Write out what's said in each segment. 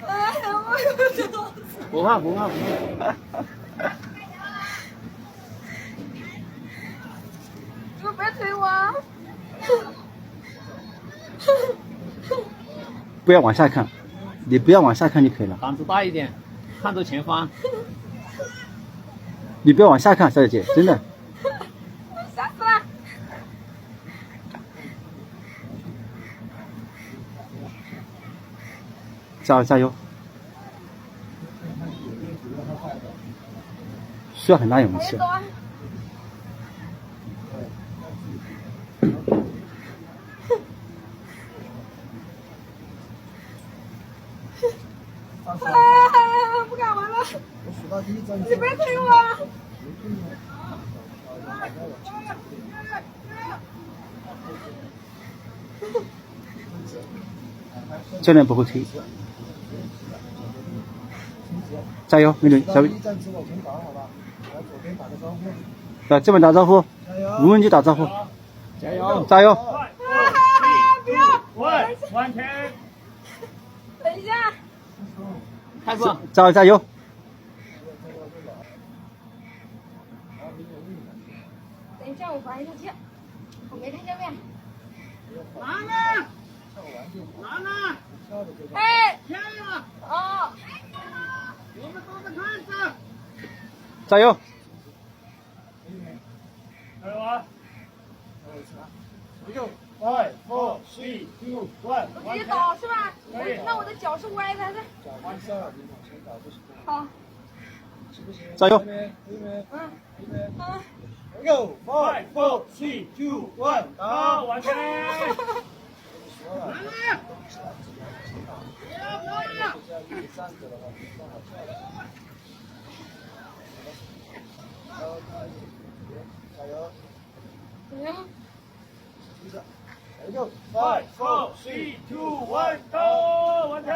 哎呀，我不怕不怕不怕。你们别推我啊！不要往下看，你不要往下看就可以了。胆子大一点，看着前方。你不要往下看，小姐姐，真的。吓死了！加油！需要很大勇气。走啊！不敢玩了！你别推我！教练不会推。加油，美女，小美。来这边打招呼，无问句打招呼。加油！加油！不要！完全。等一下！开放！加油！等一下，我玩一下去，我没看见面。拿呢？拿呢？哎！天呀！哦！我们都在看着。加油！加油啊！5, 4, 3, 2, 1，我直接倒是吧？可以那我的脚是歪的还是？好。加油！嗯。 Go 5, 4, 3, 2, 1，打完成。怎样？Go 5, 4, 3, 2, 1，打完成。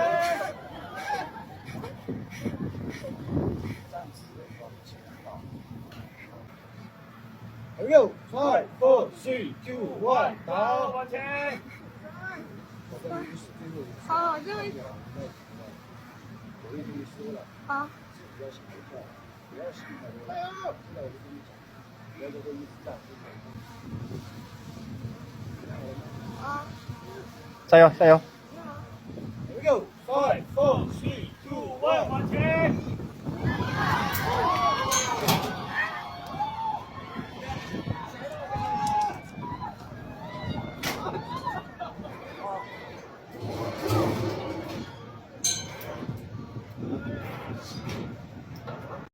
Go 5, 4, 3, 2, 1，打完成。好，最后一。好。加油！加油！ Go 5, 4, 3, 2, 1，完成。